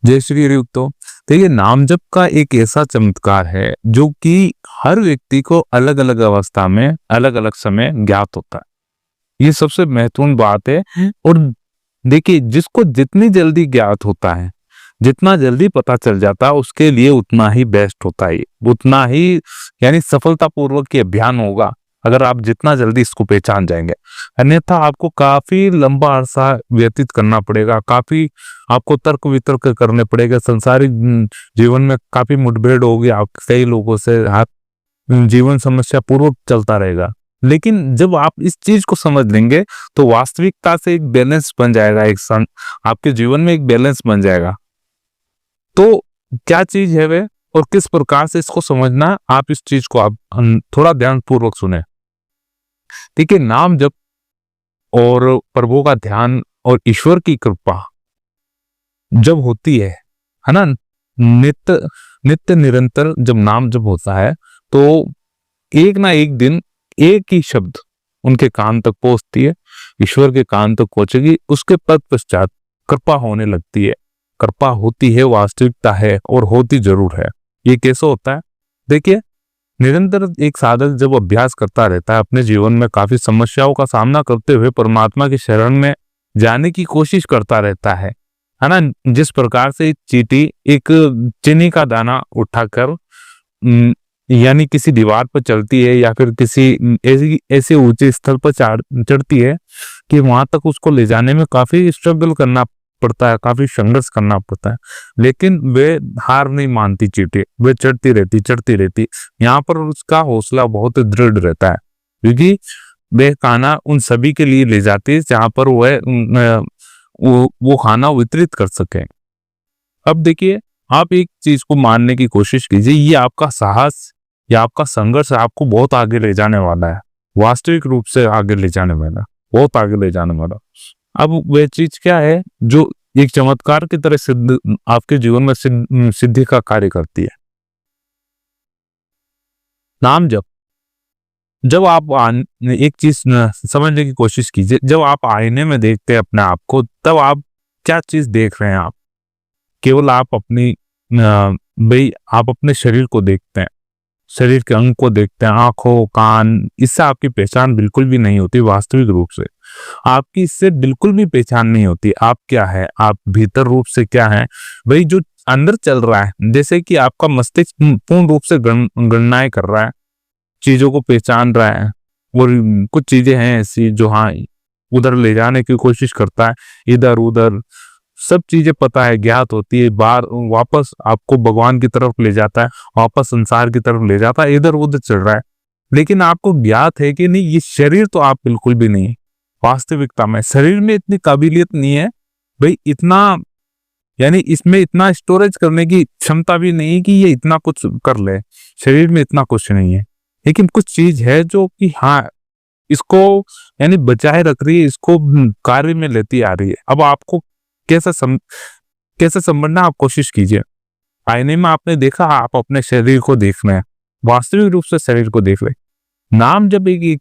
जय श्री युक्तो। देखिए, नाम जप का एक ऐसा चमत्कार है जो कि हर व्यक्ति को अलग अलग अवस्था में अलग अलग समय ज्ञात होता है। ये सबसे महत्वपूर्ण बात है। और देखिए, जिसको जितनी जल्दी ज्ञात होता है, जितना जल्दी पता चल जाता है, उसके लिए उतना ही बेस्ट होता है, उतना ही यानी सफलतापूर्वक ये अभियान होगा अगर आप जितना जल्दी इसको पहचान जाएंगे। अन्यथा आपको काफी लंबा अरसा व्यतीत करना पड़ेगा, काफी आपको तर्क वितर्क करने पड़ेगा, संसारिक जीवन में काफी मुठभेड़ होगी, आप कई लोगों से आप जीवन समस्या पूर्वक चलता रहेगा। लेकिन जब आप इस चीज को समझ लेंगे तो वास्तविकता से एक बैलेंस बन जाएगा, आपके जीवन में एक बैलेंस बन जाएगा। तो क्या चीज है वे और किस प्रकार से इसको समझना, आप इस चीज को आप थोड़ा ध्यान पूर्वक सुने। ठीक है, नाम जप और प्रभु का ध्यान और ईश्वर की कृपा जब होती है ना, नित्य नित्य निरंतर जब नाम जब होता है तो एक ना एक दिन एक ही शब्द उनके कान तक पहुंचती है, ईश्वर के कान तक पहुंचेगी। उसके पश्चात कृपा होने लगती है। कृपा होती है, वास्तविकता है और होती जरूर है। ये कैसे होता है? देखिए, निरंतर एक साधक जब अभ्यास करता रहता है, अपने जीवन में काफी समस्याओं का सामना करते हुए परमात्मा की शरण में जाने की कोशिश करता रहता है ना। जिस प्रकार से चींटी एक चीनी का दाना उठाकर यानी किसी दीवार पर चलती है या फिर किसी ऐसे ऊंचे स्थल पर चढ़ती है कि वहां तक उसको ले जाने में काफी स्ट्रगल करना पड़ता है, काफी संघर्ष करना पड़ता है, लेकिन वे हार नहीं मानती चींटी, वे चढ़ती रहती। यहाँ पर उसका हौसला बहुत दृढ़ रहता है, क्योंकि वे खाना उन सभी के लिए ले जाती है जहां पर वह वो खाना वितरित कर सके। अब देखिए, आप एक चीज को मानने की कोशिश कीजिए, ये आपका साहस या आपका संघर्ष आपको बहुत आगे ले जाने वाला है, वास्तविक रूप से आगे ले जाने वाला, बहुत आगे ले जाने वाला। अब वह चीज क्या है जो एक चमत्कार की तरह सिद्ध आपके जीवन में सिद्धि का कार्य करती है? नाम जप। जब आप एक चीज समझने की कोशिश कीजिए, जब आप आईने में देखते हैं अपने आप को, तब आप क्या चीज देख रहे हैं? आप केवल आप अपनी भाई आप अपने शरीर को देखते हैं, शरीर के अंग को देखते हैं, आंखों कान, इससे आपकी पहचान बिल्कुल भी नहीं होती। वास्तविक रूप से आपकी इससे बिल्कुल भी पहचान नहीं होती। आप क्या है, आप भीतर रूप से क्या है, भाई जो अंदर चल रहा है, जैसे कि आपका मस्तिष्क पूर्ण रूप से गणनाएं कर रहा है, चीजों को पहचान रहा है, और कुछ चीजें हैं ऐसी जो हाँ उधर ले जाने की कोशिश करता है, इधर उधर सब चीजें पता है, ज्ञात होती है, बार वापस आपको भगवान की तरफ ले जाता है, वापस संसार की तरफ ले जाता है, इधर उधर चल रहा है। लेकिन आपको ज्ञात है कि नहीं, ये शरीर तो आप बिल्कुल भी नहीं। वास्तविकता में शरीर में इतनी काबिलियत नहीं है भाई, इतना यानी इसमें इतना स्टोरेज करने की क्षमता भी नहीं है कि ये इतना कुछ कर ले। शरीर में इतना कुछ नहीं है, लेकिन कुछ चीज है जो कि हाँ इसको यानी बचाए रख रही है, इसको कार्य में लेती आ रही है। अब आपको कैसे समझना, आप कोशिश कीजिए। आईने में आपने देखा, आप अपने शरीर को देख रहे हैं, वास्तविक रूप से शरीर को देख रहे हैं। नाम जब एक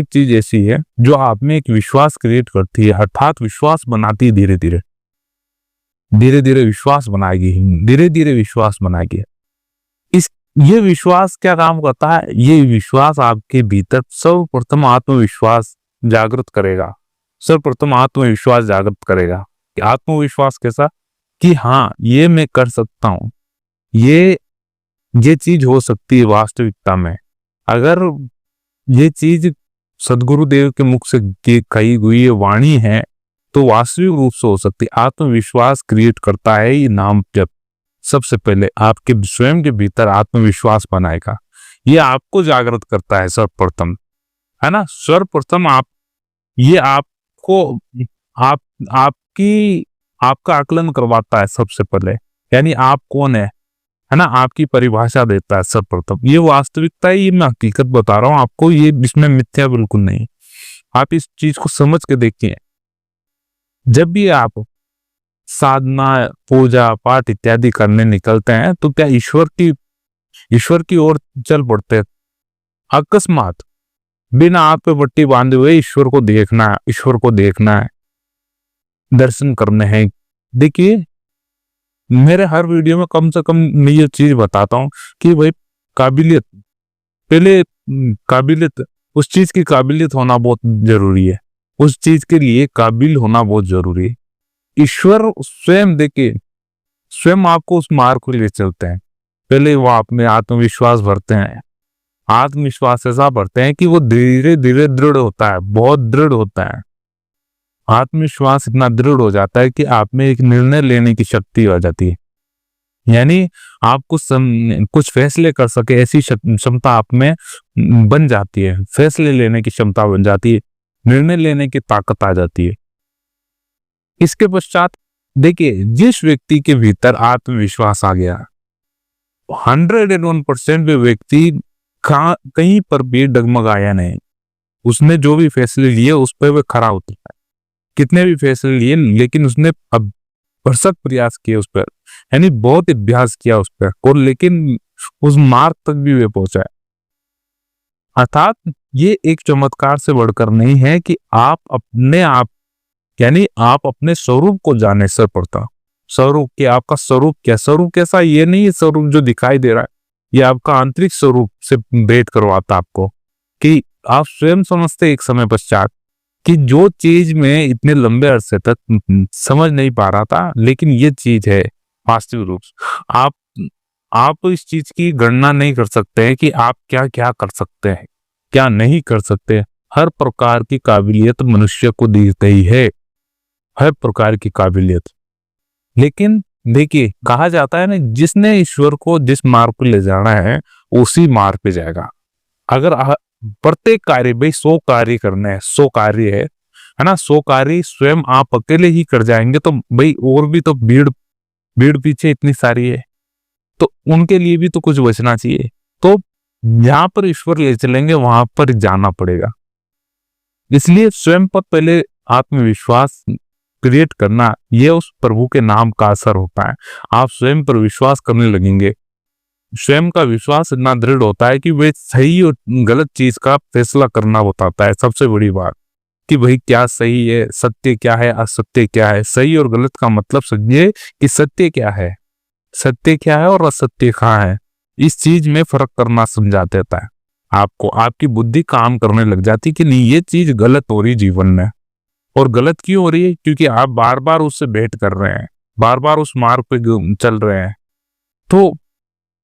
चीज ऐसी है जो आप में एक विश्वास क्रिएट करती है, अर्थात विश्वास बनाती है। धीरे धीरे विश्वास बनाएगी, धीरे धीरे विश्वास बनाएगी। ये विश्वास क्या काम करता है? ये विश्वास आपके भीतर सर्वप्रथम आत्मविश्वास जागृत करेगा। सर्वप्रथम आत्मविश्वास जागृत करेगा। आत्मविश्वास कैसा? कि हाँ ये मैं कर सकता हूं, ये चीज हो सकती है वास्तविकता में। अगर ये चीज सदगुरुदेव के मुख से कही हुई वाणी है तो वास्तविक रूप से हो सकती है। आत्मविश्वास क्रिएट करता है ये नाम जप। सबसे पहले आपके स्वयं के भीतर आत्मविश्वास बनाएगा, ये आपको जागृत करता है सर्वप्रथम, है ना। सर्वप्रथम ये आपको आपका आकलन करवाता है सबसे पहले, यानी आप कौन है ना, आपकी परिभाषा देता है सर्वप्रथम। ये वास्तविकता है, ये मैं हकीकत बता रहा हूं आपको, ये इसमें मिथ्या बिल्कुल नहीं। आप इस चीज को समझ के देखिए। जब भी आप साधना पूजा पाठ इत्यादि करने निकलते हैं तो क्या ईश्वर की ओर चल पड़ते हैं? अकस्मात बिना आंख पे पट्टी बांधे हुए ईश्वर को देखना है, दर्शन करने हैं। देखिए, मेरे हर वीडियो में कम से कम मैं ये चीज बताता हूँ कि भाई काबिलियत पहले, काबिलियत, उस चीज की काबिलियत होना बहुत जरूरी है, उस चीज के लिए काबिल होना बहुत जरूरी है। ईश्वर स्वयं देखिए, स्वयं आपको उस मार्ग को ले चलते हैं। पहले वो आप में आत्मविश्वास भरते हैं, आत्मविश्वास ऐसा भरते हैं कि वो धीरे धीरे दृढ़ होता है, बहुत दृढ़ होता है। आत्मविश्वास इतना दृढ़ हो जाता है कि आप में एक निर्णय लेने की शक्ति आ जाती है, यानी आप कुछ फैसले कर सके ऐसी क्षमता आप में बन जाती है, फैसले लेने की क्षमता बन जाती है, निर्णय लेने की ताकत आ जाती है। इसके पश्चात देखिए, जिस व्यक्ति के भीतर आत्मविश्वास आ गया, 101% वे व्यक्ति कहीं पर भी डगमगाया नहीं। उसने जो भी फैसले लिए उस पर वह खरा उतरा है। कितने भी फैसले लिए लेकिन उसने अब भरसक प्रयास किए उस पर, यानी बहुत अभ्यास किया उस पर, और लेकिन उस मार्ग तक भी वे पहुंचा है। अर्थात ये एक चमत्कार से बढ़कर नहीं है कि आप अपने आप, यानी आप अपने स्वरूप को जाने सर्वप्रथम। स्वरूप के, आपका स्वरूप क्या, स्वरूप कैसा, ये नहीं है स्वरूप जो दिखाई दे रहा है, ये आपका आंतरिक स्वरूप से भेद करवाता आपको कि आप स्वयं समझते एक समय पश्चात कि जो चीज में इतने लंबे अरसे तक समझ नहीं पा रहा था, लेकिन ये चीज है वास्तविक रूप से। आप इस चीज की गणना नहीं कर सकते हैं कि आप क्या क्या कर सकते हैं, क्या नहीं कर सकते। हर प्रकार की काबिलियत मनुष्य को दी गई है, हर प्रकार की काबिलियत। लेकिन देखिए, कहा जाता है ना, जिसने ईश्वर को जिस मार्ग पे ले जाना है उसी मार्ग पे जाएगा। अगर प्रत्येक कार्य, भाई 100 कार्य करने हैं, 100 कार्य है ना, 100 कार्य स्वयं आप अकेले ही कर जाएंगे तो भाई और भी तो भीड़ पीछे इतनी सारी है, तो उनके लिए भी तो कुछ बचना चाहिए। तो जहां पर ईश्वर ले चलेंगे वहां पर जाना पड़ेगा। इसलिए स्वयं पर पहले आत्मविश्वास क्रिएट करना, ये उस प्रभु के नाम का असर होता है। आप स्वयं पर विश्वास करने लगेंगे, स्वयं का विश्वास इतना दृढ़ होता है कि वे सही और गलत चीज का फैसला करना बताता है। सबसे बड़ी बात कि भाई क्या सही है, सत्य क्या है, असत्य क्या है। सही और गलत का मतलब समझिए कि सत्य क्या है, सत्य क्या है और असत्य कहाँ है। इस चीज में फर्क करना समझा देता है आपको। आपकी बुद्धि काम करने लग जाती कि नहीं, ये चीज गलत हो रही जीवन में। और गलत क्यों हो रही है? क्योंकि आप बार बार उससे भेंट कर रहे हैं, बार बार उस मार्ग पे चल रहे हैं। तो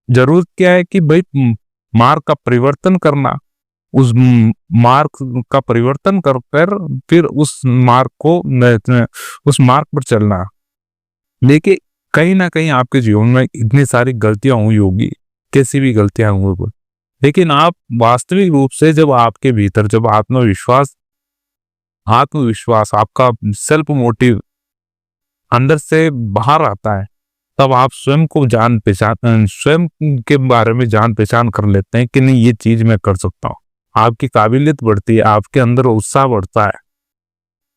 जरूरत क्या है कि भाई मार्ग का परिवर्तन करना, उस मार्ग का परिवर्तन कर फिर उस मार्ग पर चलना। लेकिन कहीं ना कहीं आपके जीवन में इतनी सारी गलतियां हुई होगी, कैसी भी गलतियां हुई होगी, लेकिन आप वास्तविक रूप से जब आपके भीतर जब आत्मविश्वास आपका सेल्फ मोटिव अंदर से बाहर आता है, तब आप स्वयं को स्वयं के बारे में जान पहचान कर लेते हैं कि नहीं, ये चीज मैं कर सकता हूँ। आपकी काबिलियत बढ़ती है, आपके अंदर उत्साह बढ़ता है।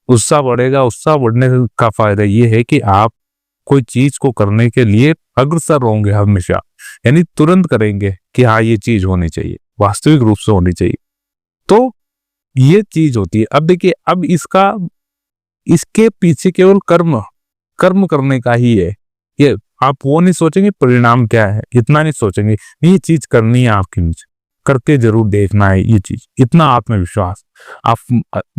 उत्साह बढ़ेगा, उत्साह बढ़ने का फायदा ये है कि आप कोई चीज को करने के लिए अग्रसर होंगे हमेशा, यानी तुरंत करेंगे कि हाँ ये चीज होनी चाहिए, वास्तविक रूप से होनी चाहिए। तो ये चीज होती है। अब देखिए, अब इसके पीछे केवल कर्म करने का ही है। ये आप वो नहीं सोचेंगे परिणाम क्या है, इतना नहीं सोचेंगे, ये चीज करनी है आपके नीचे, करके जरूर देखना है ये चीज। इतना आत्मविश्वास, आप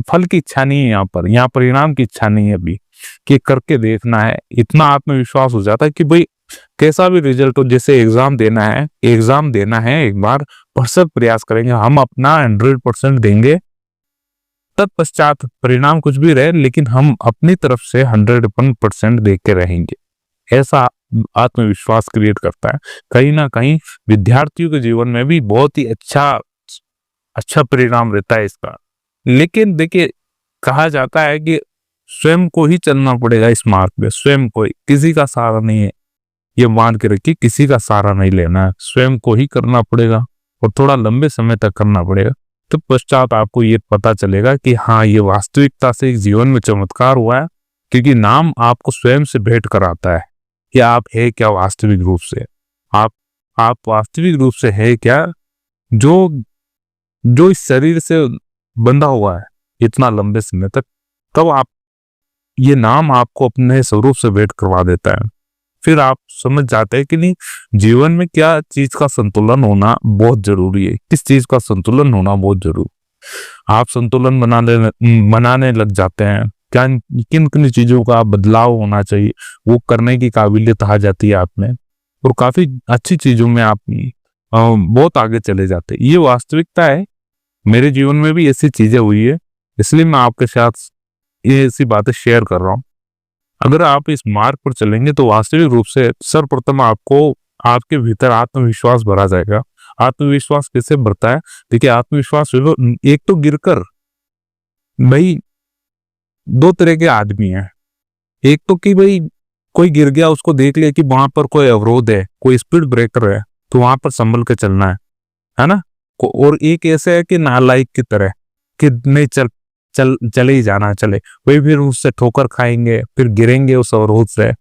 फल की इच्छा नहीं है यहाँ परिणाम की इच्छा नहीं है अभी, कि करके देखना है। इतना आत्मविश्वास हो जाता है कि भाई कैसा भी रिजल्ट हो, जैसे एग्जाम देना है एक बार भरसक प्रयास करेंगे, हम अपना 100% देंगे, तत्पश्चात परिणाम कुछ भी रहे लेकिन हम अपनी तरफ से 101% दे के रहेंगे। ऐसा आत्मविश्वास क्रिएट करता है। कहीं ना कहीं विद्यार्थियों के जीवन में भी बहुत ही अच्छा परिणाम रहता है इसका। लेकिन देखिए, कहा जाता है कि स्वयं को ही चलना पड़ेगा इस मार्ग पे, स्वयं को ही, किसी का सहारा नहीं है। ये मान के रखिए, किसी का सहारा नहीं लेना है, स्वयं को ही करना पड़ेगा और थोड़ा लंबे समय तक करना पड़ेगा। तो पश्चात आपको ये पता चलेगा कि हाँ, ये वास्तविकता से एक जीवन में चमत्कार हुआ है, क्योंकि नाम आपको स्वयं से भेंट कराता है कि आप है क्या वास्तविक रूप से। आप वास्तविक रूप से है क्या, जो इस शरीर से बंधा हुआ है इतना लंबे समय तक। तब आप ये नाम आपको अपने स्वरूप से भेंट करवा देता है। फिर आप समझ जाते हैं कि नहीं, जीवन में क्या चीज का संतुलन होना बहुत जरूरी है, किस चीज का संतुलन होना बहुत जरूरी। आप संतुलन बनाने लग जाते हैं, क्या किन किन चीजों का बदलाव होना चाहिए, वो करने की काबिलियत आ जाती है आप में, और काफी अच्छी चीजों में आप बहुत आगे चले जाते हैं। ये वास्तविकता है, मेरे जीवन में भी ऐसी चीजें हुई है, इसलिए मैं आपके साथ ये ऐसी बातें शेयर कर रहा हूँ। अगर आप इस मार्ग पर चलेंगे तो वास्तविक रूप से सर्वप्रथम आपको आपके भीतर आत्मविश्वास भरा जाएगा। आत्मविश्वास कैसे बढ़ता है? देखिए, आत्मविश्वास एक तो गिरकर, भाई दो तरह के आदमी हैं। एक तो कि भाई कोई गिर गया, उसको देख लिया कि वहां पर कोई अवरोध है, कोई स्पीड ब्रेकर है, तो वहां पर संभल के चलना है ना। और एक ऐसे है कि नालायक की तरह कि नहीं, चले ही जाना, चले वही, फिर उससे ठोकर खाएंगे, फिर गिरेंगे उस अवरोध से,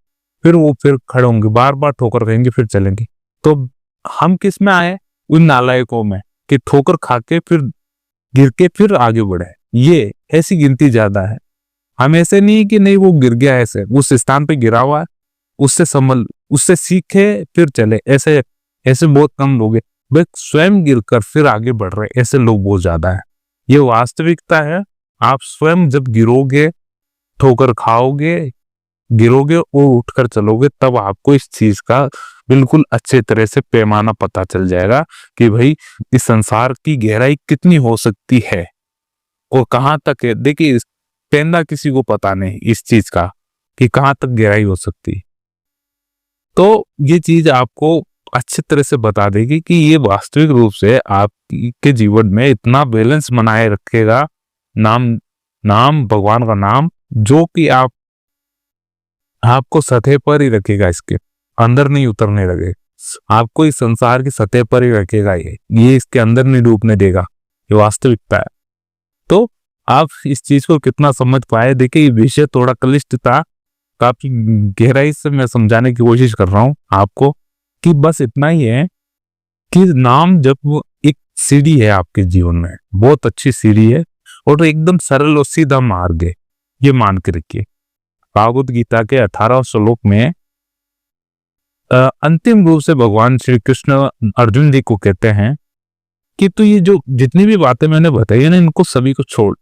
फिर वो फिर खड़े होंगे, बार बार ठोकर खाएंगे, फिर चलेंगे। तो हम किस में आए? उन नालायकों में, कि ठोकर खा के फिर गिर के फिर आगे बढ़े। ये ऐसी गिनती ज्यादा है। हम ऐसे नहीं कि नहीं वो गिर गया, ऐसे उस स्थान पे गिरा हुआ है, उससे सीखे फिर चले, ऐसे ऐसे बहुत कम लोग हैं। वे स्वयं गिरकर फिर आगे बढ़ रहे, ऐसे लोग बहुत ज्यादा है। ये वास्तविकता है। आप स्वयं जब गिरोगे, ठोकर खाओगे, गिरोगे और उठकर चलोगे, तब आपको इस चीज का बिल्कुल अच्छे तरह से पैमाना पता चल जाएगा कि भाई इस संसार की गहराई कितनी हो सकती है और कहां तक है। देखिए, पेंदा किसी को पता नहीं इस चीज का कि कहां तक गहराई हो सकती है। तो ये चीज आपको अच्छी तरह से बता देगी कि ये वास्तविक रूप से आपके जीवन में इतना बैलेंस बनाए रखेगा। नाम भगवान का नाम, जो कि आपको सतह पर ही रखेगा, इसके अंदर नहीं उतरने लगे। आपको इस संसार की सतह पर ही रखेगा, ये इसके अंदर नहीं डूबने देगा। ये वास्तविकता है। तो आप इस चीज को कितना समझ पाए? देखिए, ये विषय थोड़ा क्लिष्ट था, काफी गहराई से मैं समझाने की कोशिश कर रहा हूं आपको, कि बस इतना ही है कि नाम जब एक सीढ़ी है आपके जीवन में, बहुत अच्छी सीढ़ी है और एकदम सरल और सीधा मार्ग है, ये मान के रखिए। भागवत गीता के 18 श्लोक में अंतिम रूप से भगवान श्री कृष्ण अर्जुन जी को कहते हैं कि तू ये जो जितनी भी बातें मैंने बताई है ना, इनको सभी को छोड़।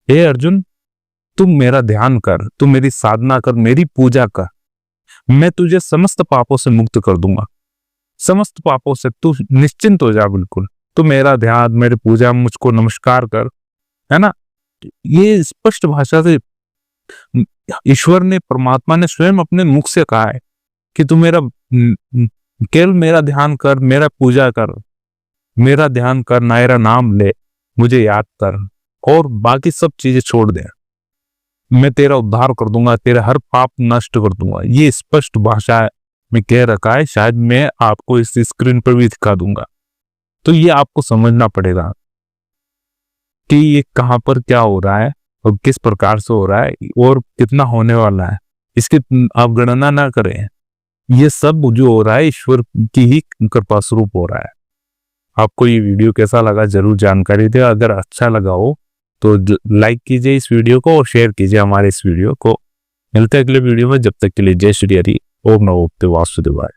हे अर्जुन, तू मेरा ध्यान कर, तू मेरी साधना कर, मेरी पूजा कर, मैं तुझे समस्त पापों से मुक्त कर दूंगा। समस्त पापों से तू निश्चिंत हो जा, बिल्कुल। तू मेरा ध्यान, मेरी पूजा, मुझको नमस्कार कर, है ना। ये स्पष्ट भाषा से ईश्वर ने, परमात्मा ने स्वयं अपने मुख से कहा है कि तू केवल मेरा ध्यान कर, मेरा पूजा कर, मेरा ध्यान कर, मेरा नाम ले, मुझे याद कर, और बाकी सब चीजें छोड़ दे। मैं तेरा उद्धार कर दूंगा, तेरा हर पाप नष्ट कर दूंगा। ये स्पष्ट भाषा में कह रखा है। शायद मैं आपको इस स्क्रीन पर भी दिखा दूंगा। तो ये आपको समझना पड़ेगा कि ये कहां पर क्या हो रहा है और किस प्रकार से हो रहा है और कितना होने वाला है। इसकी आप गणना ना करें। ये सब जो हो रहा है ईश्वर की ही कृपा स्वरूप हो रहा है। आपको ये वीडियो कैसा लगा जरूर जानकारी दे। अगर अच्छा लगा हो तो लाइक कीजिए इस वीडियो को और शेयर कीजिए हमारे इस वीडियो को। मिलते हैं अगले वीडियो में। जब तक के लिए जय श्री हरि। ओम नमो भगवते वासुदेवाय।